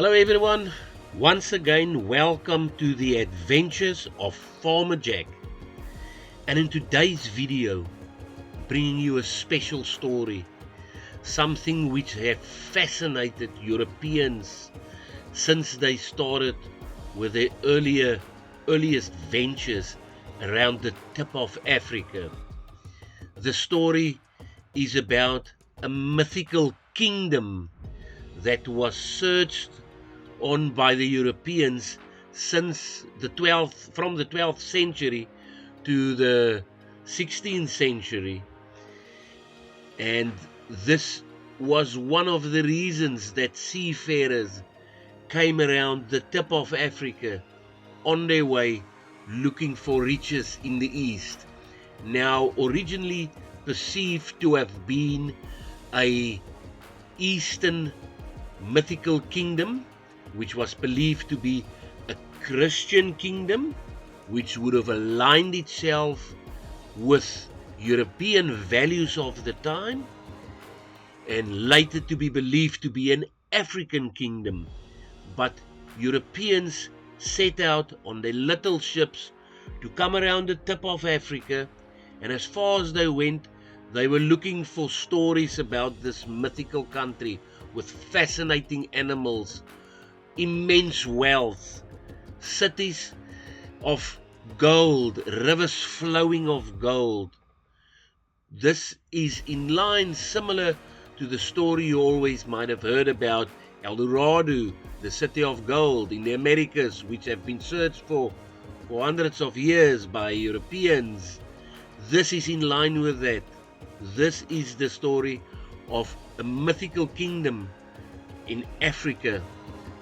Hello everyone, once again welcome to the adventures of Farmer Jack, and in today's video bringing you a special story, something which have fascinated Europeans since they started with their earliest ventures around the tip of Africa. The story is about a mythical kingdom that was searched on by the Europeans since from the 12th century to the 16th century. And this was one of the reasons that seafarers came around the tip of Africa on their way looking for riches in the east. Now, originally perceived to have been a eastern mythical kingdom, which was believed to be a Christian kingdom, which would have aligned itself with European values of the time, and later to be believed to be an African kingdom. But Europeans set out on their little ships to come around the tip of Africa, and as far as they went, they were looking for stories about this mythical country with fascinating animals, immense wealth, cities of gold, rivers flowing of gold. This is in line similar to the story you always might have heard about El Dorado, the city of gold in the Americas, which have been searched for hundreds of years by Europeans. This is in line with that. This is the story of a mythical kingdom in Africa,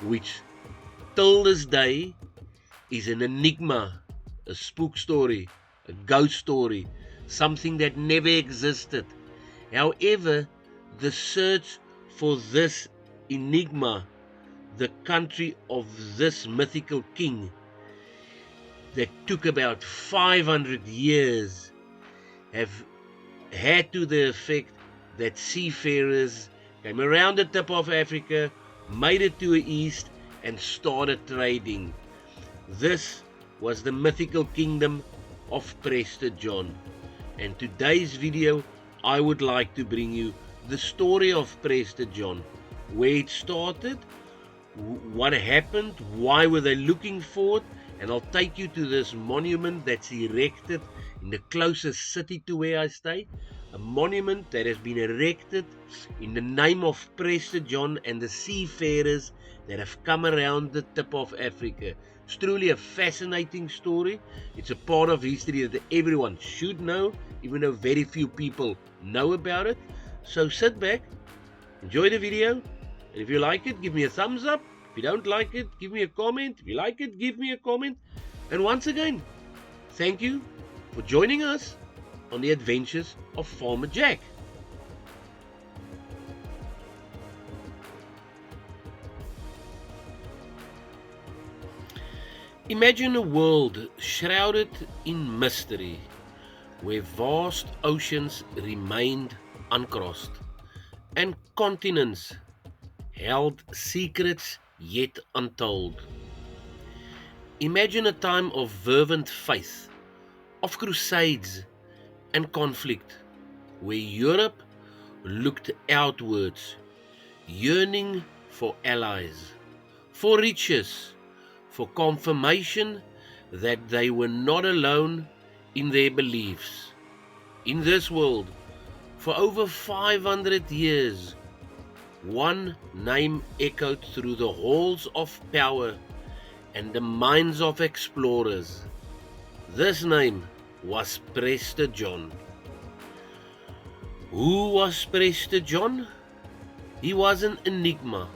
which till this day is an enigma, a spook story, a ghost story, something that never existed. However, the search for this enigma, the country of this mythical king, that took about 500 years, have had to the effect that seafarers came around the tip of Africa, made it to the east, and started trading. This was the mythical kingdom of Prester John. And today's video, I would like to bring you the story of Prester John, where it started, what happened, why were they looking for it, and I'll take you to this monument that's erected in the closest city to where I stay, a monument that has been erected in the name of Prester John and the seafarers that have come around the tip of Africa. It's truly a fascinating story. It's a part of history that everyone should know, even though very few people know about it. So sit back, enjoy the video, and if you like it, give me a thumbs up. If you don't like it, give me a comment. If you like it, give me a comment. And once again, thank you for joining us on the adventures of Farmer Jack. Imagine a world shrouded in mystery, where vast oceans remained uncrossed, and continents held secrets yet untold. Imagine a time of fervent faith, of crusades and conflict, where Europe looked outwards, yearning for allies, for riches, for confirmation that they were not alone in their beliefs. In this world, for over 500 years, one name echoed through the halls of power and the minds of explorers. This name was Prester John. Who was Prester John? He was an enigma,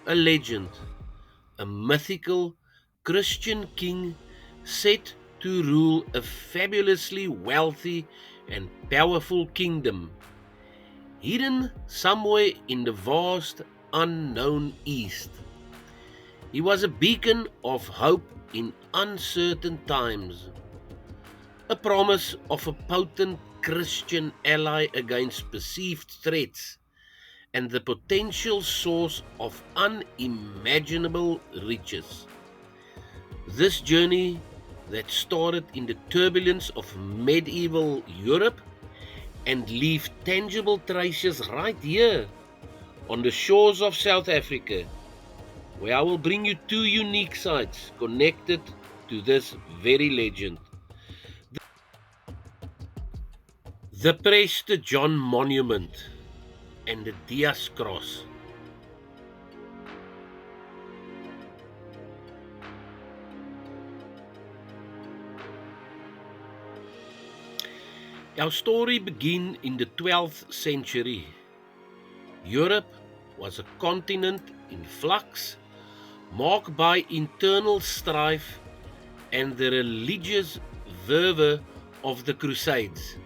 a legend, a mythical Christian king set to rule a fabulously wealthy and powerful kingdom, hidden somewhere in the vast unknown east. He was a beacon of hope in uncertain times, a promise of a potent Christian ally against perceived threats, and the potential source of unimaginable riches. This journey that started in the turbulence of medieval Europe and leave tangible traces right here on the shores of South Africa, where I will bring you two unique sites connected to this very legend. The Prester John Monument and the Dias Cross. Our story begins in the 12th century. Europe was a continent in flux, marked by internal strife and the religious fervor of the Crusades.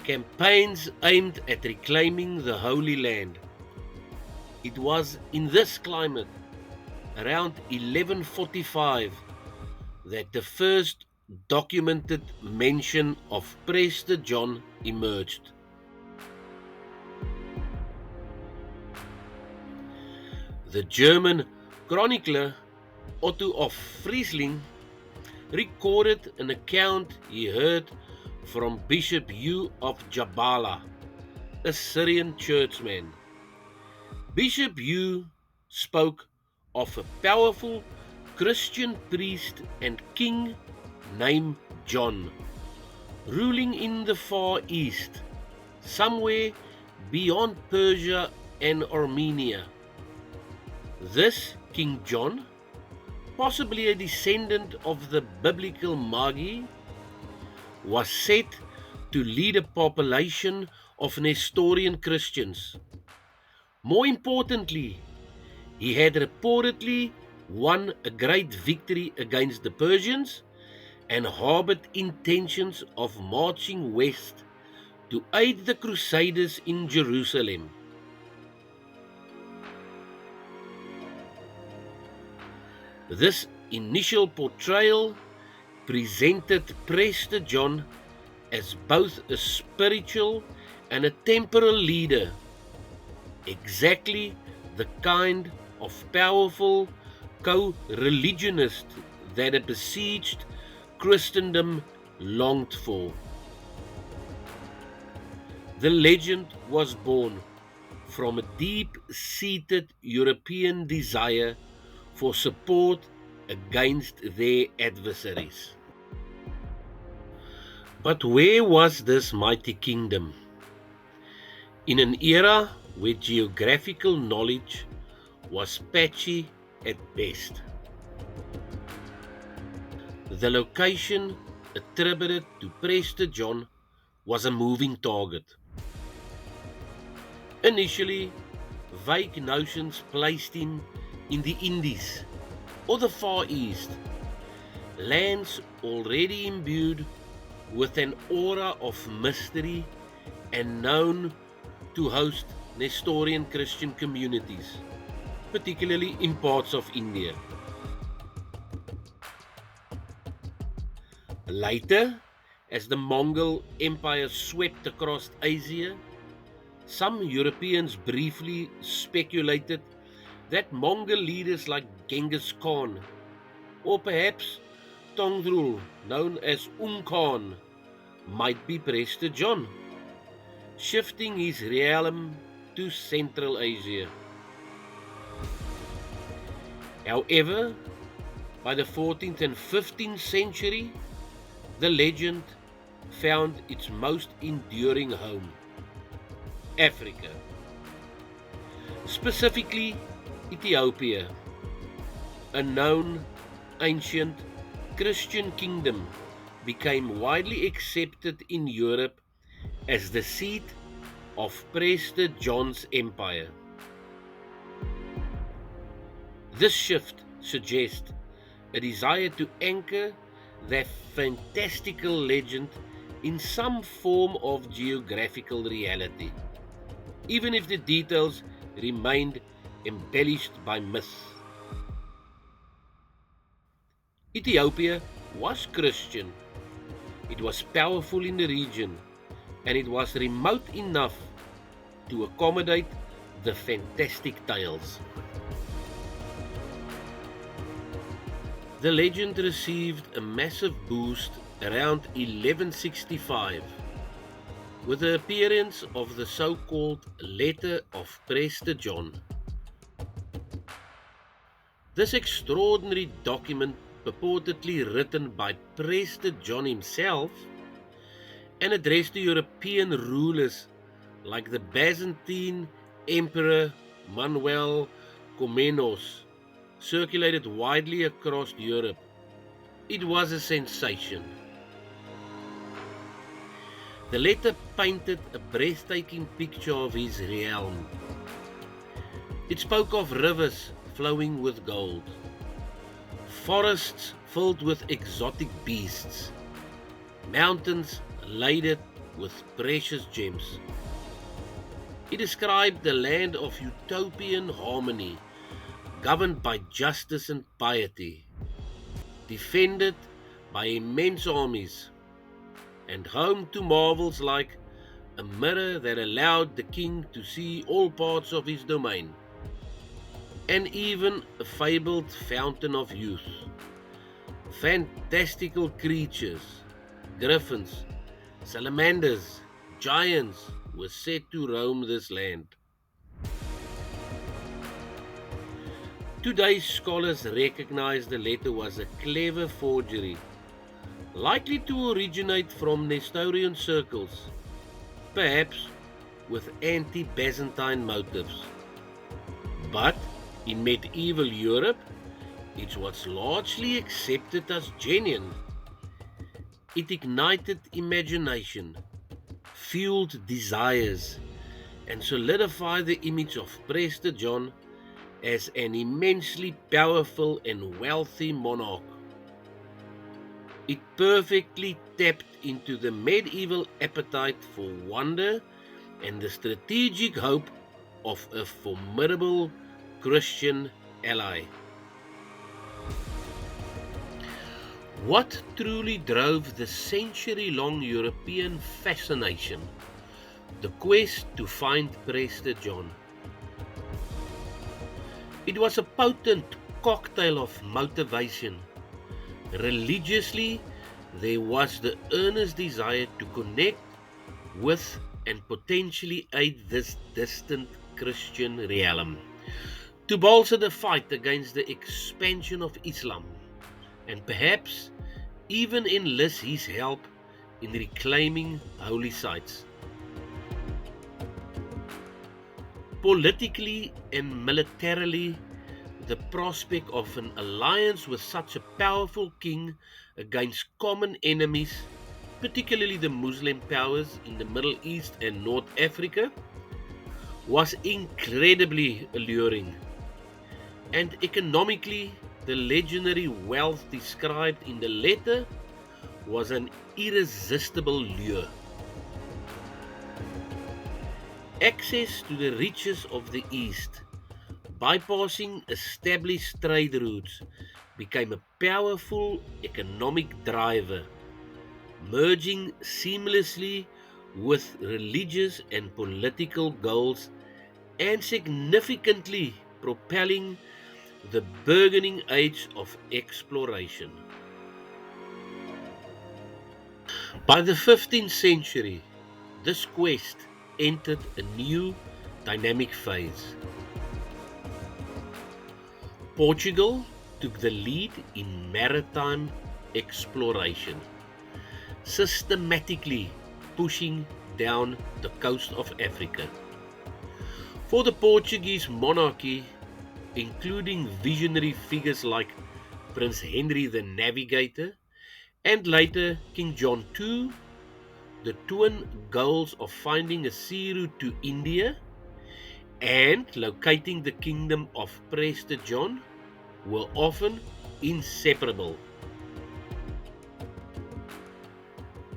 Campaigns aimed at reclaiming the Holy Land. It was in this climate, around 1145, that the first documented mention of Prester John emerged. The German chronicler Otto of Friesling recorded an account he heard from Bishop Hugh of Jabala, a Syrian churchman. Bishop Hugh spoke of a powerful Christian priest and king named John, ruling in the Far East, somewhere beyond Persia and Armenia. This King John, possibly a descendant of the biblical Magi, was said to lead a population of Nestorian Christians. More importantly, he had reportedly won a great victory against the Persians and harbored intentions of marching west to aid the Crusaders in Jerusalem. This initial portrayal presented Prester John as both a spiritual and a temporal leader, exactly the kind of powerful co-religionist that a besieged Christendom longed for. The legend was born from a deep-seated European desire for support against their adversaries. But where was this mighty kingdom? In an era where geographical knowledge was patchy at best. The location attributed to Prester John was a moving target. Initially, vague notions placed him in the Indies or the Far East, lands already imbued with an aura of mystery and known to host Nestorian Christian communities, particularly in parts of India. Later, as the Mongol Empire swept across Asia, some Europeans briefly speculated that Mongol leaders like Genghis Khan, or perhaps Tongdrul, known as Khan, might be Prester John, shifting his realm to Central Asia. However, by the 14th and 15th century, the legend found its most enduring home, Africa, specifically Ethiopia, a known ancient Christian kingdom, became widely accepted in Europe as the seat of Prester John's empire. This shift suggests a desire to anchor that fantastical legend in some form of geographical reality, even if the details remained embellished by myth. Ethiopia was Christian, It was powerful in the region, and it was remote enough to accommodate the fantastic tales. The legend received a massive boost around 1165 with the appearance of the so-called Letter of Prester John. This extraordinary document, purportedly written by Prester John himself and addressed to European rulers like the Byzantine Emperor Manuel Komnenos, circulated widely across Europe. It was a sensation. The letter painted a breathtaking picture of his realm. It spoke of rivers flowing with gold, forests filled with exotic beasts, mountains laden with precious gems. It described the land of utopian harmony, governed by justice and piety, defended by immense armies, and home to marvels like a mirror that allowed the king to see all parts of his domain, and even a fabled fountain of youth. Fantastical creatures, griffins, salamanders, giants were said to roam this land. Today's scholars recognize the letter was a clever forgery, likely to originate from Nestorian circles, perhaps with anti-Byzantine motives. But in medieval Europe, it was largely accepted as genuine. It ignited imagination, fueled desires, and solidified the image of Prester John as an immensely powerful and wealthy monarch. It perfectly tapped into the medieval appetite for wonder and the strategic hope of a formidable Christian ally. What truly drove the century-long European fascination? The quest to find Prester John. It was a potent cocktail of motivation. Religiously, there was the earnest desire to connect with and potentially aid this distant Christian realm, to bolster the fight against the expansion of Islam, and perhaps even enlist his help in reclaiming holy sites. Politically and militarily, the prospect of an alliance with such a powerful king against common enemies, particularly the Muslim powers in the Middle East and North Africa, was incredibly alluring. And economically, the legendary wealth described in the letter was an irresistible lure. Access to the riches of the East, bypassing established trade routes, became a powerful economic driver, merging seamlessly with religious and political goals and significantly propelling the burgeoning age of exploration. By the 15th century, this quest entered a new dynamic phase. Portugal took the lead in maritime exploration, systematically pushing down the coast of Africa. For the Portuguese monarchy, including visionary figures like Prince Henry the Navigator and later King John II, the twin goals of finding a sea route to India and locating the kingdom of Prester John were often inseparable.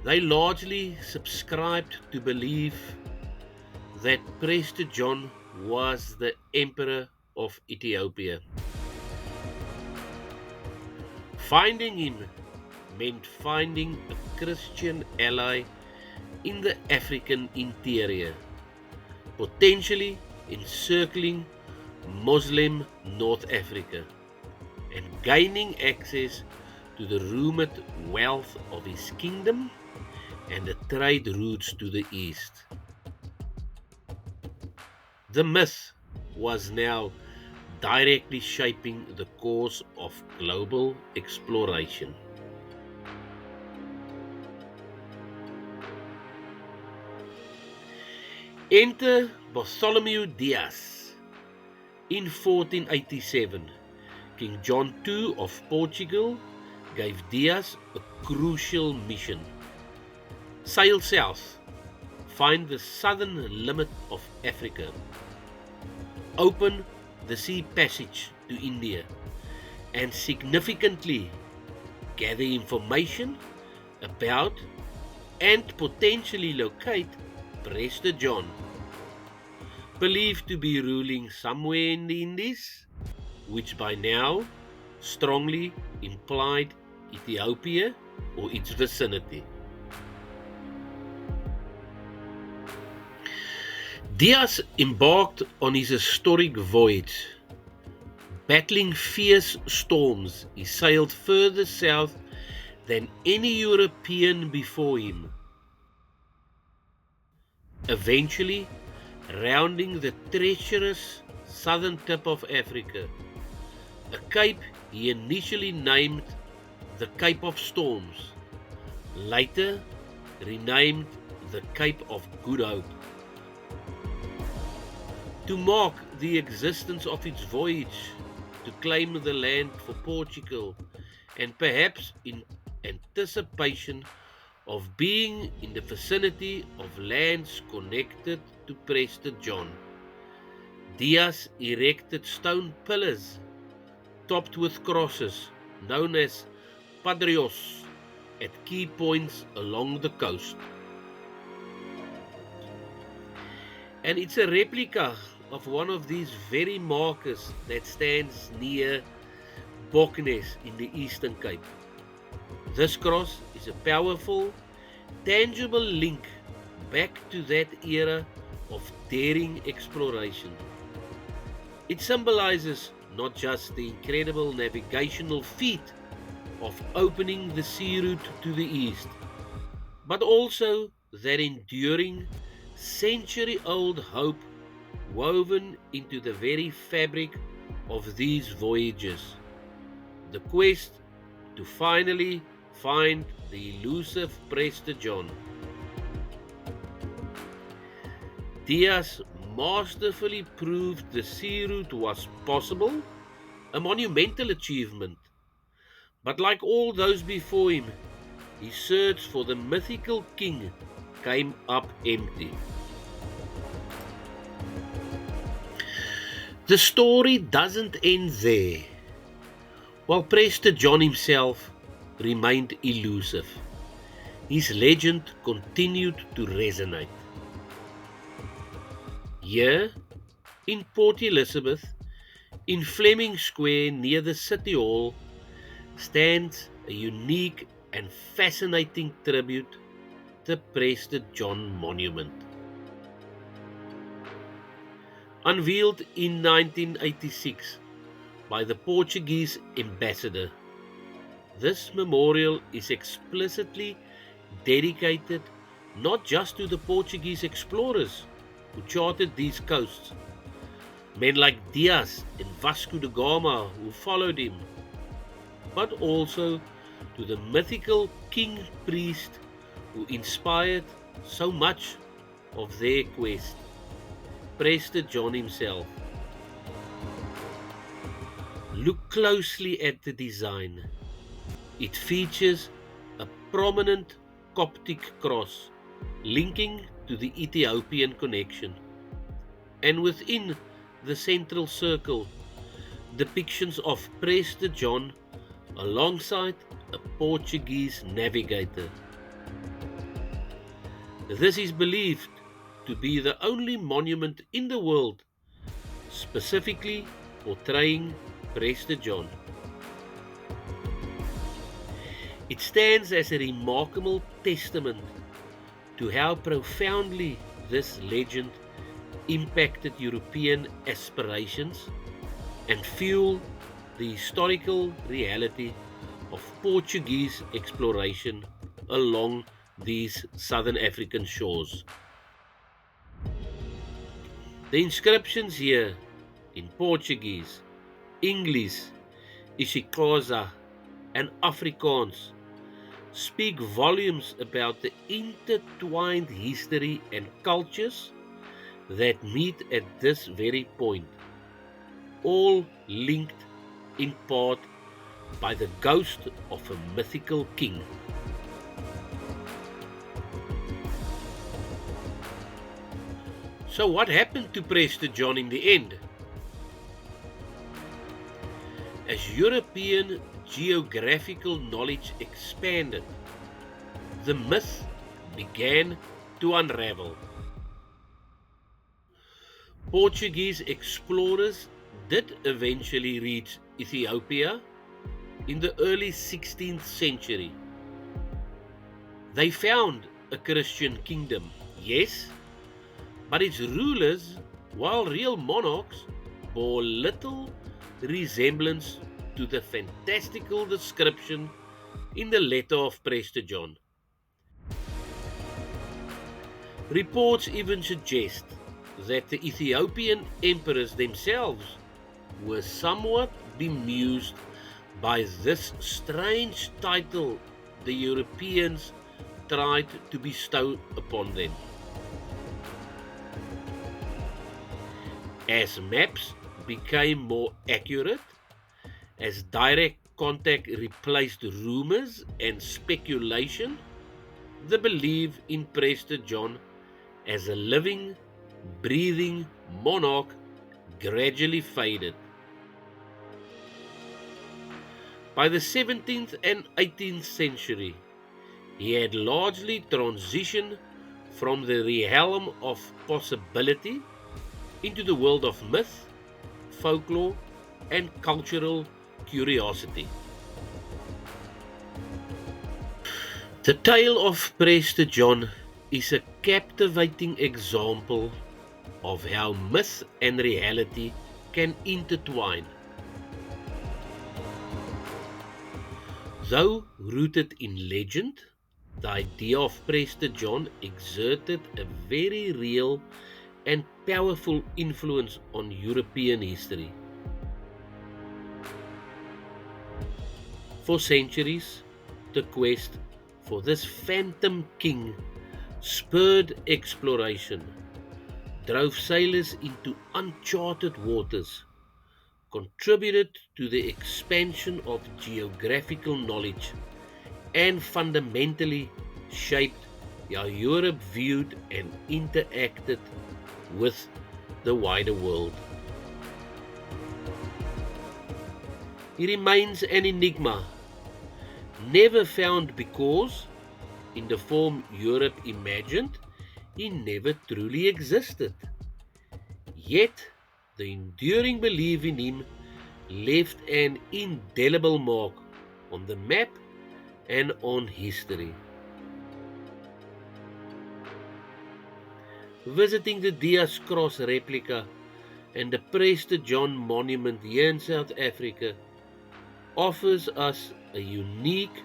They largely subscribed to belief that Prester John was the Emperor of Ethiopia. Finding him meant finding a Christian ally in the African interior, potentially encircling Muslim North Africa and gaining access to the rumored wealth of his kingdom and the trade routes to the east. The myth was now directly shaping the course of global exploration. Enter Bartholomew Dias. In 1487, King John II of Portugal gave Dias a crucial mission. Sail south, find the southern limit of Africa, open the sea passage to India, and significantly gather information about and potentially locate Prester John, believed to be ruling somewhere in the Indies, which by now strongly implied Ethiopia or its vicinity. Dias embarked on his historic voyage. Battling fierce storms, he sailed further south than any European before him, eventually rounding the treacherous southern tip of Africa, a cape he initially named the Cape of Storms, later renamed the Cape of Good Hope. To mark the existence of its voyage, to claim the land for Portugal, and perhaps in anticipation of being in the vicinity of lands connected to Prester John, Dias erected stone pillars topped with crosses known as padrios at key points along the coast. And it's a replica of one of these very markers that stands near Boknes in the Eastern Cape. This cross is a powerful, tangible link back to that era of daring exploration. It symbolizes not just the incredible navigational feat of opening the sea route to the east, but also that enduring, century-old hope woven into the very fabric of these voyages, the quest to finally find the elusive Prester John. Dias masterfully proved the sea route was possible, a monumental achievement. But like all those before him, his search for the mythical king came up empty. The story doesn't end there. While Prester John himself remained elusive, his legend continued to resonate. Here, in Port Elizabeth, in Fleming Square near the City Hall, stands a unique and fascinating tribute, the Prester John Monument. Unveiled in 1986 by the Portuguese ambassador, this memorial is explicitly dedicated not just to the Portuguese explorers who charted these coasts, men like Dias and Vasco da Gama who followed him, but also to the mythical king priest who inspired so much of their quest, Prester John himself. Look closely at the design. It features a prominent Coptic cross linking to the Ethiopian connection, and within the central circle, depictions of Prester John alongside a Portuguese navigator. This is believed to be the only monument in the world specifically portraying Prester John. It stands as a remarkable testament to how profoundly this legend impacted European aspirations and fueled the historical reality of Portuguese exploration along these southern African shores. The inscriptions here in Portuguese, English, isiXhosa, and Afrikaans speak volumes about the intertwined history and cultures that meet at this very point, all linked in part by the ghost of a mythical king. So, what happened to Prester John in the end? As European geographical knowledge expanded, the myth began to unravel. Portuguese explorers did eventually reach Ethiopia in the early 16th century. They found a Christian kingdom, yes, but its rulers, while real monarchs, bore little resemblance to the fantastical description in the letter of Prester John. Reports even suggest that the Ethiopian emperors themselves were somewhat bemused by this strange title the Europeans tried to bestow upon them. As maps became more accurate, as direct contact replaced rumors and speculation, the belief in Prester John as a living, breathing monarch gradually faded. By the 17th and 18th century, he had largely transitioned from the realm of possibility into the world of myth, folklore, and cultural curiosity. The tale of Prester John is a captivating example of how myth and reality can intertwine. Though rooted in legend, the idea of Prester John exerted a very real and powerful influence on European history. For centuries, the quest for this phantom king spurred exploration, drove sailors into uncharted waters, contributed to the expansion of geographical knowledge, and fundamentally shaped how Europe viewed and interacted with the wider world. He remains an enigma, never found because, in the form Europe imagined, he never truly existed. Yet, the enduring belief in him left an indelible mark on the map and on history. Visiting the Diaz Cross replica and the Prester John monument here in South Africa offers us a unique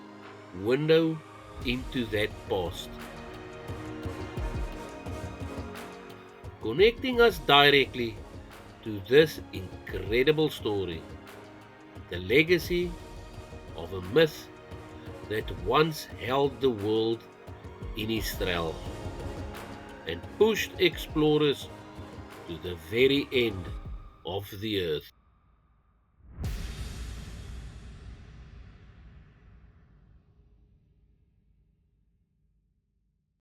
window into that past, connecting us directly to this incredible story, the legacy of a myth that once held the world in its thrall and pushed explorers to the very end of the earth.